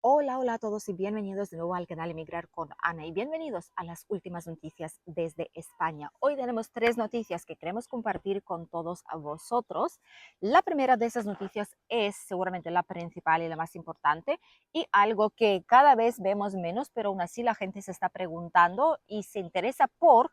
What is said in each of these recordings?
Hola, hola a todos y bienvenidos de nuevo al canal Emigrar con Ana y bienvenidos a las últimas noticias desde España. Hoy tenemos tres noticias que queremos compartir con todos a vosotros. La primera de esas noticias es seguramente la principal y la más importante y algo que cada vez vemos menos, pero aún así la gente se está preguntando y se interesa por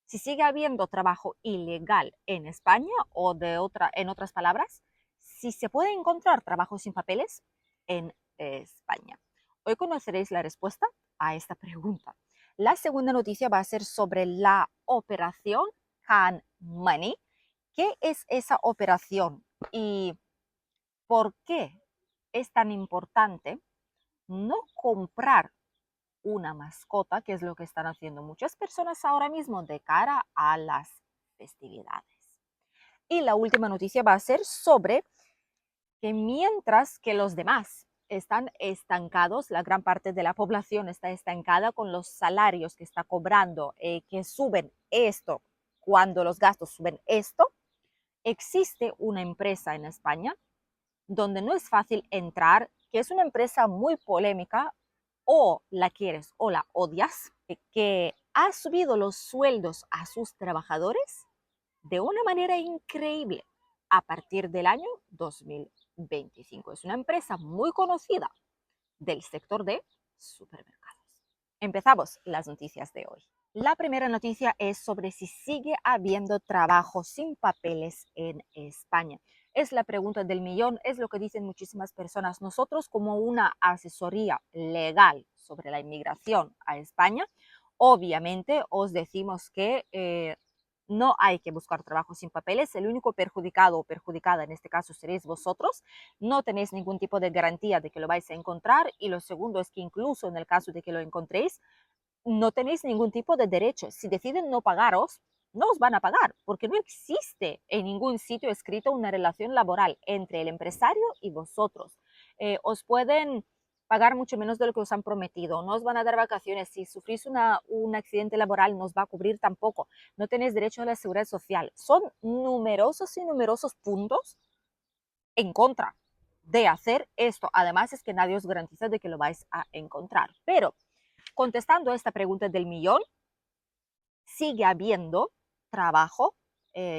si sigue habiendo trabajo ilegal en España o en otras palabras, si se puede encontrar trabajo sin papeles en España. Hoy conoceréis la respuesta a esta pregunta. La segunda noticia va a ser sobre la operación Can Money. ¿Qué es esa operación y por qué es tan importante no comprar una mascota, que es lo que están haciendo muchas personas ahora mismo de cara a las festividades? Y la última noticia va a ser sobre que mientras que los demás están estancados, la gran parte de la población está estancada con los salarios que está cobrando, que suben esto cuando los gastos suben esto, existe una empresa en España donde no es fácil entrar, que es una empresa muy polémica, o la quieres o la odias, que ha subido los sueldos a sus trabajadores de una manera increíble a partir del año 2025. Es una empresa muy conocida del sector de supermercados. Empezamos las noticias de hoy. La primera noticia es sobre si sigue habiendo trabajo sin papeles en España. Es la pregunta del millón, es lo que dicen muchísimas personas. Nosotros, como una asesoría legal sobre la inmigración a España, obviamente os decimos que no hay que buscar trabajo sin papeles. El único perjudicado o perjudicada en este caso seréis vosotros. No tenéis ningún tipo de garantía de que lo vais a encontrar. Y lo segundo es que incluso en el caso de que lo encontréis, no tenéis ningún tipo de derecho. Si deciden no pagaros, no os van a pagar, porque no existe en ningún sitio escrito una relación laboral entre el empresario y vosotros. Os pueden pagar mucho menos de lo que os han prometido, no os van a dar vacaciones, si sufrís un accidente laboral no os va a cubrir tampoco, no tenéis derecho a la seguridad social. Son numerosos y numerosos puntos en contra de hacer esto. Además es que nadie os garantiza de que lo vais a encontrar. Pero contestando a esta pregunta del millón, sigue habiendo trabajo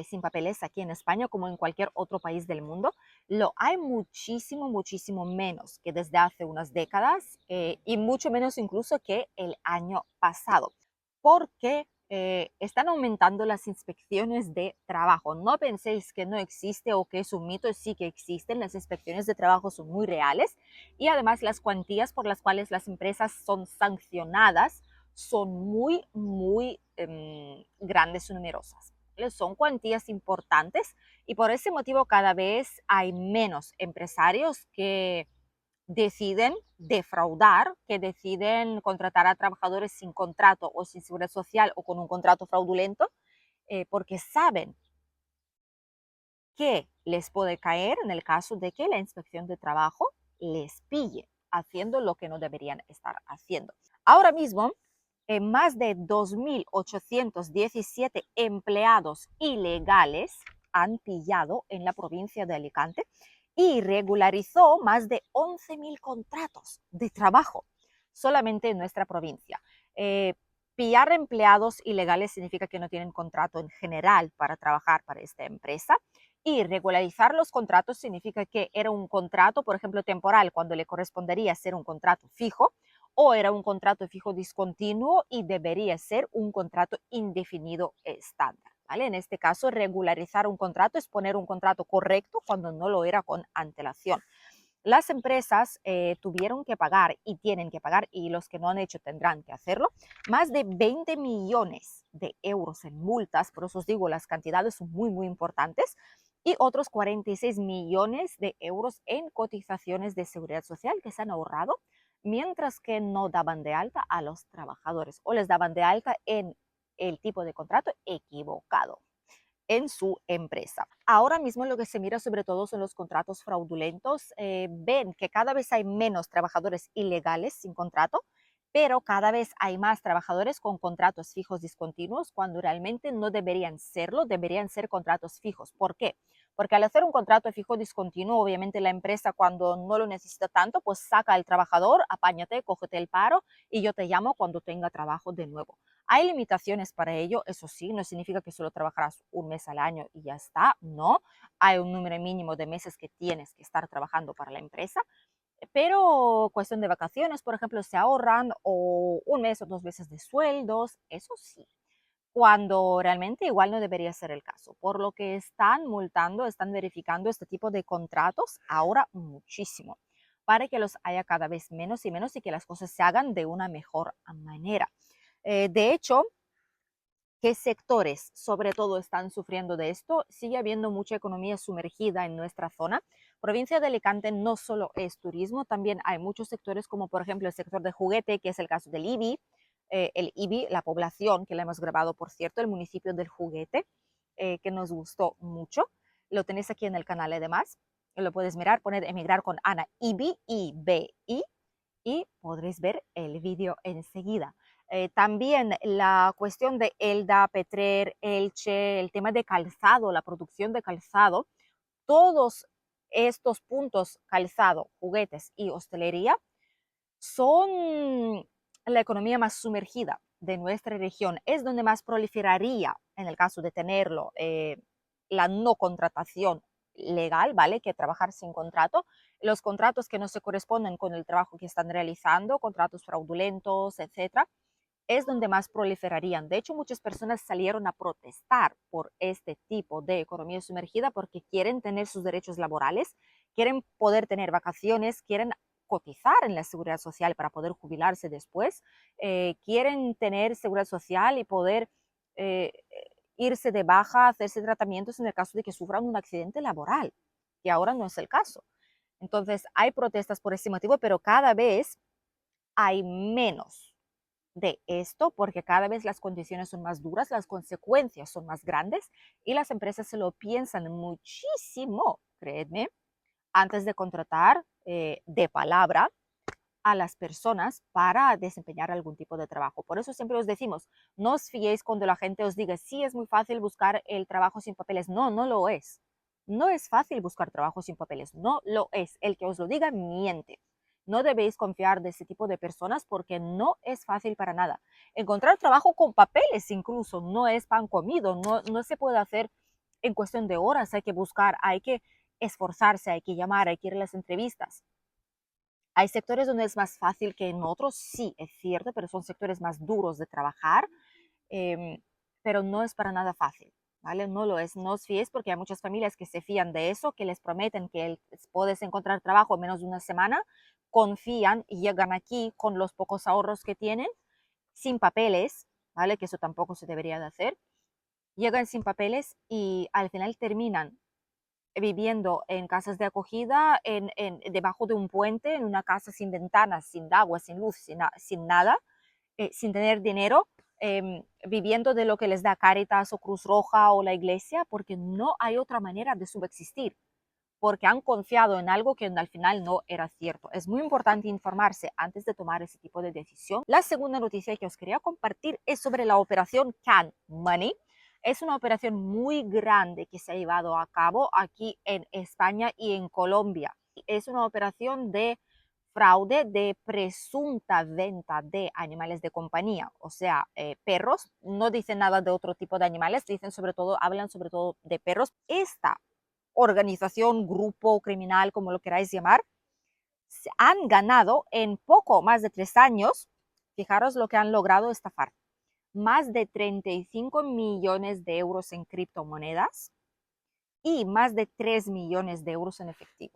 sin papeles aquí en España como en cualquier otro país del mundo. Lo hay muchísimo, muchísimo menos que desde hace unas décadas y mucho menos incluso que el año pasado, porque están aumentando las inspecciones de trabajo. No penséis que no existe o que es un mito, sí que existen. Las inspecciones de trabajo son muy reales y además las cuantías por las cuales las empresas son sancionadas son muy, muy grandes y numerosas. Son cuantías importantes y por ese motivo cada vez hay menos empresarios que deciden defraudar, que deciden contratar a trabajadores sin contrato o sin seguridad social o con un contrato fraudulento, porque saben que les puede caer en el caso de que la inspección de trabajo les pille haciendo lo que no deberían estar haciendo. Ahora mismo, más de 2.817 empleados ilegales han pillado en la provincia de Alicante y regularizó más de 11.000 contratos de trabajo solamente en nuestra provincia. Pillar empleados ilegales significa que no tienen contrato en general para trabajar para esta empresa. Y regularizar los contratos significa que era un contrato, por ejemplo, temporal, cuando le correspondería ser un contrato fijo, o era un contrato fijo discontinuo y debería ser un contrato indefinido estándar. ¿Vale? En este caso, regularizar un contrato es poner un contrato correcto cuando no lo era con antelación. Las empresas tuvieron que pagar y tienen que pagar, y los que no han hecho tendrán que hacerlo, más de 20 millones de euros en multas. Por eso os digo, las cantidades son muy, muy importantes, y otros 46 millones de euros en cotizaciones de seguridad social que se han ahorrado mientras que no daban de alta a los trabajadores o les daban de alta en el tipo de contrato equivocado en su empresa. Ahora mismo lo que se mira sobre todo son los contratos fraudulentos. Ven que cada vez hay menos trabajadores ilegales sin contrato, pero cada vez hay más trabajadores con contratos fijos discontinuos cuando realmente no deberían serlo, deberían ser contratos fijos. ¿Por qué? Porque al hacer un contrato fijo discontinuo, obviamente la empresa cuando no lo necesita tanto, pues saca al trabajador, apáñate, cógete el paro y yo te llamo cuando tenga trabajo de nuevo. Hay limitaciones para ello, eso sí, no significa que solo trabajarás un mes al año y ya está, no. Hay un número mínimo de meses que tienes que estar trabajando para la empresa, pero cuestión de vacaciones, por ejemplo, se ahorran o un mes o 2 meses de sueldos, eso sí, cuando realmente igual no debería ser el caso, por lo que están multando, están verificando este tipo de contratos ahora muchísimo, para que los haya cada vez menos y menos y que las cosas se hagan de una mejor manera. De hecho, ¿qué sectores sobre todo están sufriendo de esto? Sigue habiendo mucha economía sumergida en nuestra zona. Provincia de Alicante no solo es turismo, también hay muchos sectores como por ejemplo el sector de juguete, que es el caso del IBI, el IBI, la población que la hemos grabado, por cierto, el municipio del juguete, que nos gustó mucho. Lo tenéis aquí en el canal además, lo puedes mirar, poner emigrar con Ana, IBI, IBI, y podréis ver el vídeo enseguida. También la cuestión de Elda, Petrer, Elche, el tema de calzado, la producción de calzado, todos estos puntos, calzado, juguetes y hostelería, son la economía más sumergida de nuestra región. Es donde más proliferaría, en el caso de tenerlo, la no contratación legal, ¿vale? Que trabajar sin contrato. Los contratos que no se corresponden con el trabajo que están realizando, contratos fraudulentos, etcétera, es donde más proliferarían. De hecho, muchas personas salieron a protestar por este tipo de economía sumergida porque quieren tener sus derechos laborales, quieren poder tener vacaciones, quieren cotizar en la seguridad social para poder jubilarse después, quieren tener seguridad social y poder eh, irse de baja, hacerse tratamientos en el caso de que sufran un accidente laboral, que ahora no es el caso. Entonces, hay protestas por ese motivo, pero cada vez hay menos de esto porque cada vez las condiciones son más duras, las consecuencias son más grandes y las empresas se lo piensan muchísimo, créedme, antes de contratar de palabra a las personas para desempeñar algún tipo de trabajo. Por eso siempre os decimos, no os fiéis cuando la gente os diga, sí, es muy fácil buscar el trabajo sin papeles. No, no lo es. No es fácil buscar trabajo sin papeles. No lo es. El que os lo diga miente. No debéis confiar de ese tipo de personas porque no es fácil para nada. Encontrar trabajo con papeles incluso no es pan comido. No se puede hacer en cuestión de horas. Hay que buscar, hay que esforzarse, hay que llamar, hay que ir a las entrevistas. Hay sectores donde es más fácil que en otros, sí, es cierto, pero son sectores más duros de trabajar, pero no es para nada fácil, ¿vale? No lo es, no os fíes porque hay muchas familias que se fían de eso, que les prometen que puedes encontrar trabajo en menos de una semana, confían y llegan aquí con los pocos ahorros que tienen, sin papeles, ¿vale? Que eso tampoco se debería de hacer. Llegan sin papeles y al final terminan viviendo en casas de acogida, debajo de un puente, en una casa sin ventanas, sin agua, sin luz, sin nada, sin tener dinero, viviendo de lo que les da Cáritas o Cruz Roja o la iglesia, porque no hay otra manera de subsistir, porque han confiado en algo que al final no era cierto. Es muy importante informarse antes de tomar ese tipo de decisión. La segunda noticia que os quería compartir es sobre la operación Can Money. Es una operación muy grande que se ha llevado a cabo aquí en España y en Colombia. Es una operación de fraude de presunta venta de animales de compañía, o sea, perros. No dicen nada de otro tipo de animales, hablan sobre todo de perros. Esta organización, grupo criminal, como lo queráis llamar, han ganado en poco más de 3 años, fijaros lo que han logrado estafar, más de 35 millones de euros en criptomonedas y más de 3 millones de euros en efectivo.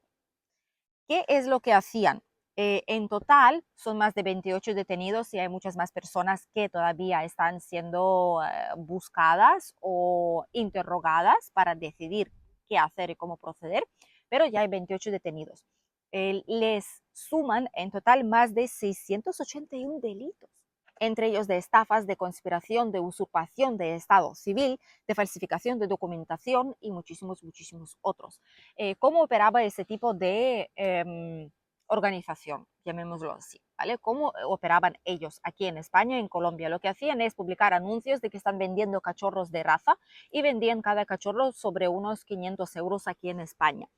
¿Qué es lo que hacían? En total son más de 28 detenidos y hay muchas más personas que todavía están siendo buscadas o interrogadas para decidir qué hacer y cómo proceder, pero ya hay 28 detenidos. Les suman en total más de 681 delitos, entre ellos de estafas, de conspiración, de usurpación de estado civil, de falsificación de documentación y muchísimos, muchísimos otros. ¿Cómo operaba ese tipo de organización? Llamémoslo así. ¿vale? ¿Cómo operaban ellos aquí en España y en Colombia? Lo que hacían es publicar anuncios de que están vendiendo cachorros de raza y vendían cada cachorro sobre unos 500 euros aquí en España.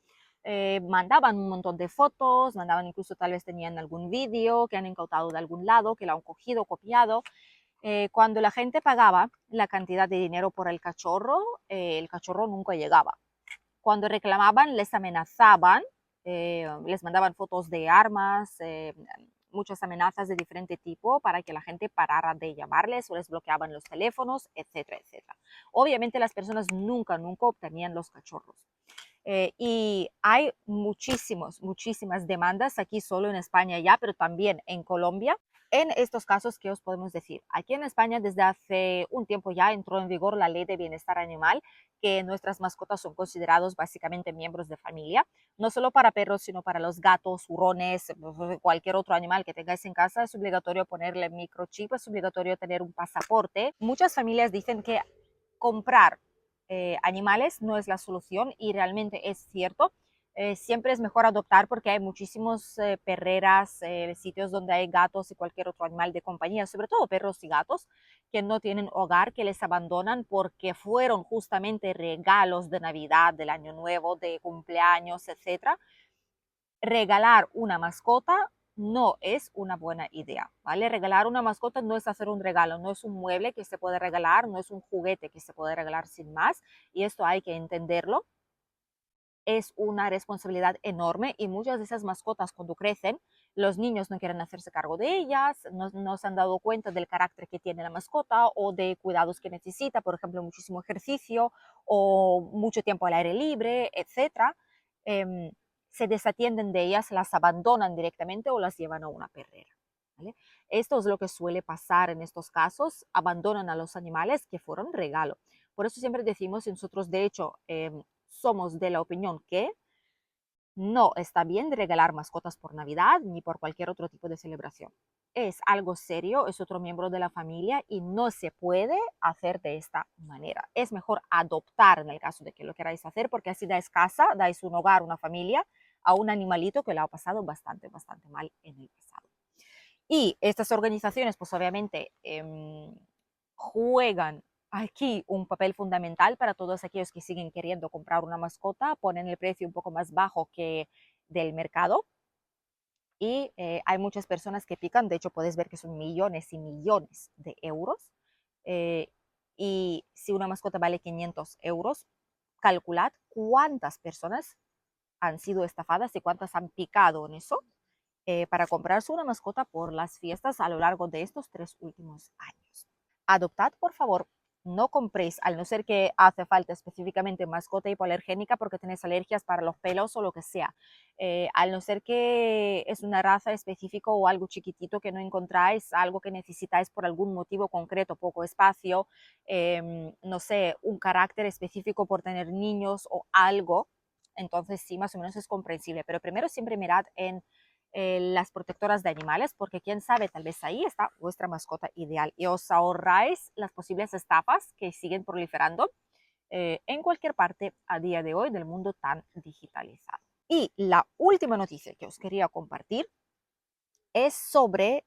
Mandaban un montón de fotos, mandaban incluso tal vez tenían algún vídeo que han incautado de algún lado, que lo han cogido, copiado. Cuando la gente pagaba la cantidad de dinero por el cachorro nunca llegaba. Cuando reclamaban, les amenazaban, les mandaban fotos de armas, muchas amenazas de diferente tipo para que la gente parara de llamarles o les bloqueaban los teléfonos, etcétera, etcétera. Obviamente las personas nunca obtenían los cachorros. Y hay muchísimas demandas aquí solo en España ya, pero también en Colombia. En estos casos, ¿qué os podemos decir? Aquí en España desde hace un tiempo ya entró en vigor la ley de bienestar animal, que nuestras mascotas son considerados básicamente miembros de familia, no solo para perros, sino para los gatos, hurones, cualquier otro animal que tengáis en casa. Es obligatorio ponerle microchip, es obligatorio tener un pasaporte. Muchas familias dicen que comprar animales no es la solución y realmente es cierto. Siempre es mejor adoptar porque hay muchísimos perreras, sitios donde hay gatos y cualquier otro animal de compañía, sobre todo perros y gatos que no tienen hogar, que les abandonan porque fueron justamente regalos de Navidad, del Año Nuevo, de cumpleaños, etcétera. Regalar una mascota no es una buena idea, ¿vale? Regalar una mascota no es hacer un regalo, no es un mueble que se puede regalar, no es un juguete que se puede regalar sin más, y esto hay que entenderlo. Es una responsabilidad enorme y muchas de esas mascotas cuando crecen, los niños no quieren hacerse cargo de ellas, no se han dado cuenta del carácter que tiene la mascota o de cuidados que necesita, por ejemplo, muchísimo ejercicio o mucho tiempo al aire libre, etcétera. Se desatienden de ellas, las abandonan directamente o las llevan a una perrera, ¿vale? Esto es lo que suele pasar en estos casos, abandonan a los animales que fueron regalo. Por eso siempre decimos, nosotros de hecho somos de la opinión que no está bien regalar mascotas por Navidad ni por cualquier otro tipo de celebración. Es algo serio, es otro miembro de la familia y no se puede hacer de esta manera. Es mejor adoptar en el caso de que lo queráis hacer, porque así dais casa, dais un hogar, una familia a un animalito que lo ha pasado bastante mal en el pasado. Y estas organizaciones, pues obviamente, juegan aquí un papel fundamental para todos aquellos que siguen queriendo comprar una mascota, ponen el precio un poco más bajo que del mercado y hay muchas personas que pican, de hecho puedes ver que son millones y millones de euros eh, y si una mascota vale 500 euros, calculad cuántas personas han sido estafadas y cuántas han picado en eso para comprarse una mascota por las fiestas a lo largo de estos 3 últimos años. Adoptad, por favor, no compréis, al no ser que hace falta específicamente mascota hipoalergénica porque tenéis alergias para los pelos o lo que sea. Al no ser que es una raza específica o algo chiquitito que no encontráis, algo que necesitáis por algún motivo concreto, poco espacio, no sé, un carácter específico por tener niños o algo, entonces sí, más o menos es comprensible. Pero primero siempre mirad en las protectoras de animales, porque quién sabe, tal vez ahí está vuestra mascota ideal y os ahorráis las posibles estafas que siguen proliferando en cualquier parte a día de hoy del mundo tan digitalizado. Y la última noticia que os quería compartir es sobre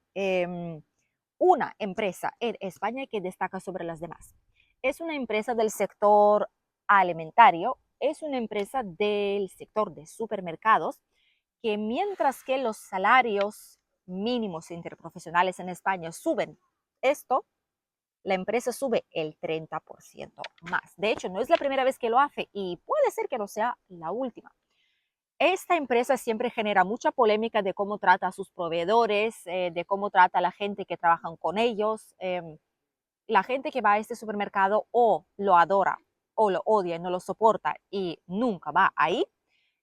una empresa en España que destaca sobre las demás. Es una empresa del sector alimentario, es una empresa del sector de supermercados que mientras que los salarios mínimos interprofesionales en España suben esto, la empresa sube el 30% más. De hecho, no es la primera vez que lo hace y puede ser que no sea la última. Esta empresa siempre genera mucha polémica de cómo trata a sus proveedores, de cómo trata a la gente que trabajan con ellos. La gente que va a este supermercado o lo adora o lo odia y no lo soporta y nunca va ahí.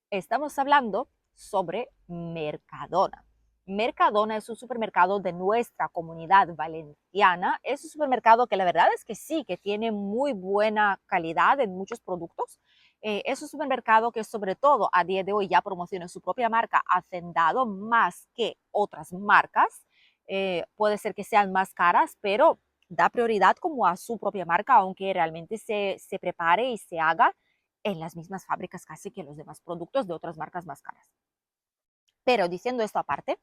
Estamos hablando sobre Mercadona. Mercadona es un supermercado de nuestra comunidad valenciana. Es un supermercado que la verdad es que sí, que tiene muy buena calidad en muchos productos. Es un supermercado que sobre todo a día de hoy ya promociona su propia marca Hacendado más que otras marcas. Puede ser que sean más caras, pero da prioridad como a su propia marca, aunque realmente se prepare y se haga en las mismas fábricas casi que los demás productos de otras marcas más caras. Pero diciendo esto aparte,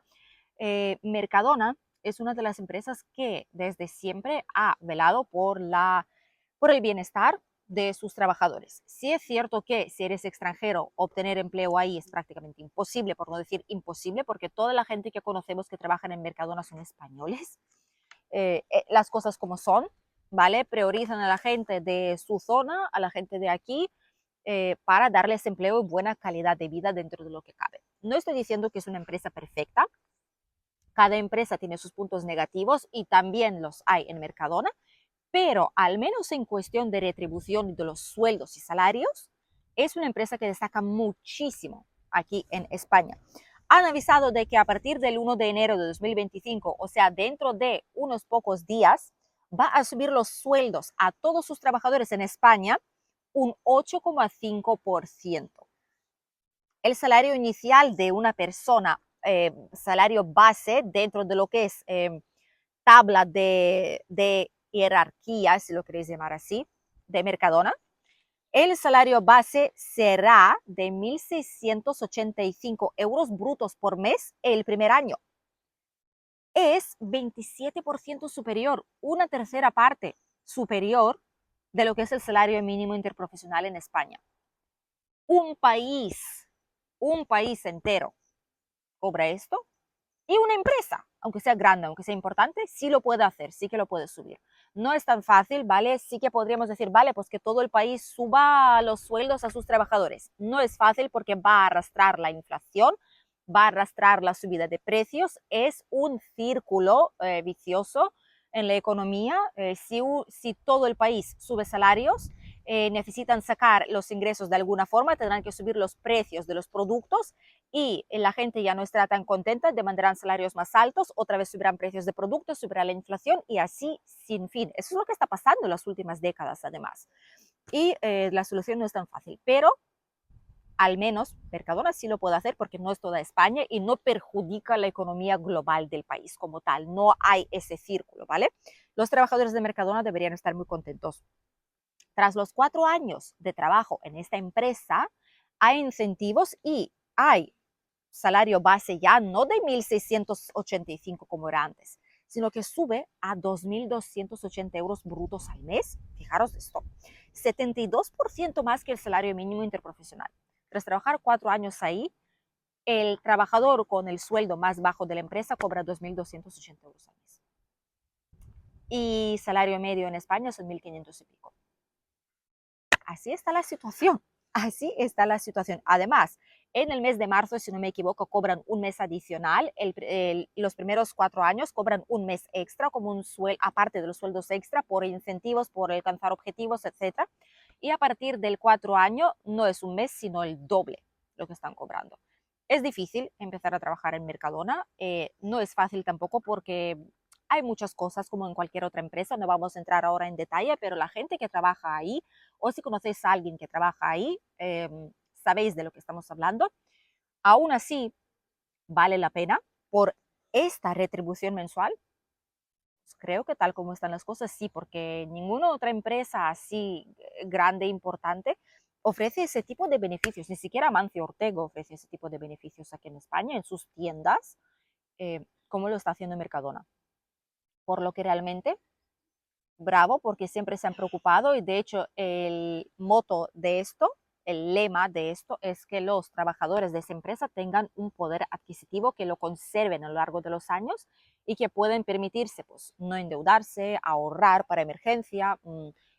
Mercadona es una de las empresas que desde siempre ha velado por el bienestar de sus trabajadores. Sí es cierto que si eres extranjero, obtener empleo ahí es prácticamente imposible, por no decir imposible, porque toda la gente que conocemos que trabajan en Mercadona son españoles. Las cosas como son, ¿vale? Priorizan a la gente de su zona, a la gente de aquí, para darles empleo y buena calidad de vida dentro de lo que cabe. No estoy diciendo que es una empresa perfecta. Cada empresa tiene sus puntos negativos y también los hay en Mercadona, pero al menos en cuestión de retribución de los sueldos y salarios, es una empresa que destaca muchísimo aquí en España. Han avisado de que a partir del 1 de enero de 2025, o sea, dentro de unos pocos días, va a subir los sueldos a todos sus trabajadores en España un 8,5%. El salario inicial de una persona, salario base dentro de lo que es tabla de jerarquía, si lo queréis llamar así, de Mercadona, el salario base será de 1.685 euros brutos por mes el primer año. Es 27% superior, una tercera parte superior de lo que es el salario mínimo interprofesional en España. Un país entero cobra esto. Y una empresa, aunque sea grande, aunque sea importante, sí lo puede hacer, sí que lo puede subir. No es tan fácil, ¿vale? Sí que podríamos decir, vale, pues que todo el país suba los sueldos a sus trabajadores. No es fácil porque va a arrastrar la inflación, va a arrastrar la subida de precios. Es un círculo vicioso en la economía. Si todo el país sube salarios, necesitan sacar los ingresos de alguna forma, tendrán que subir los precios de los productos y la gente ya no estará tan contenta, demandarán salarios más altos, otra vez subirán precios de productos, subirá la inflación y así sin fin. Eso es lo que está pasando en las últimas décadas además. Y la solución no es tan fácil, pero al menos Mercadona sí lo puede hacer porque no es toda España y no perjudica la economía global del país como tal. No hay ese círculo, ¿vale? Los trabajadores de Mercadona deberían estar muy contentos. Tras los 4 años de trabajo en esta empresa, hay incentivos y hay salario base ya no de 1.685 como era antes, sino que sube a 2.280 euros brutos al mes. Fijaros esto, 72% más que el salario mínimo interprofesional. Tras trabajar 4 años ahí, el trabajador con el sueldo más bajo de la empresa cobra 2.280 euros al mes. Y salario medio en España son 1.500 y pico. Así está la situación. Así está la situación. Además, en el mes de marzo, si no me equivoco, cobran un mes adicional. Los primeros 4 años cobran un mes extra, como un sueldo, aparte de los sueldos extra, por incentivos, por alcanzar objetivos, etc. Y a partir del 4 año no es un mes, sino el doble lo que están cobrando. Es difícil empezar a trabajar en Mercadona. No es fácil tampoco porque hay muchas cosas como en cualquier otra empresa. No vamos a entrar ahora en detalle, pero la gente que trabaja ahí, o si conocéis a alguien que trabaja ahí, sabéis de lo que estamos hablando. Aún así, vale la pena por esta retribución mensual. Pues creo que tal como están las cosas, sí, porque ninguna otra empresa así grande, importante, ofrece ese tipo de beneficios. Ni siquiera Amancio Ortega ofrece ese tipo de beneficios aquí en España, en sus tiendas, como lo está haciendo Mercadona. Por lo que realmente bravo, porque siempre se han preocupado y de hecho el moto de esto, el lema de esto es que los trabajadores de esa empresa tengan un poder adquisitivo, que lo conserven a lo largo de los años y que pueden permitirse pues no endeudarse, ahorrar para emergencia,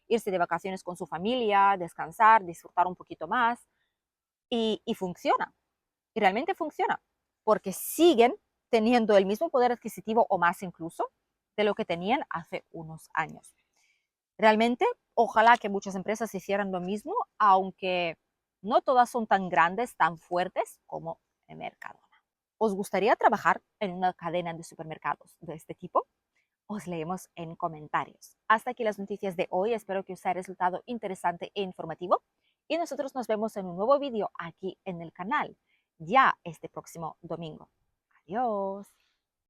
irse de vacaciones con su familia, descansar, disfrutar un poquito más y funciona, y realmente funciona, porque siguen teniendo el mismo poder adquisitivo o más incluso de lo que tenían hace unos años. Realmente, ojalá que muchas empresas hicieran lo mismo, aunque no todas son tan grandes, tan fuertes como Mercadona. ¿Os gustaría trabajar en una cadena de supermercados de este tipo? Os leemos en comentarios. Hasta aquí las noticias de hoy. Espero que os haya resultado interesante e informativo. Y nosotros nos vemos en un nuevo vídeo aquí en el canal, ya este próximo domingo. Adiós.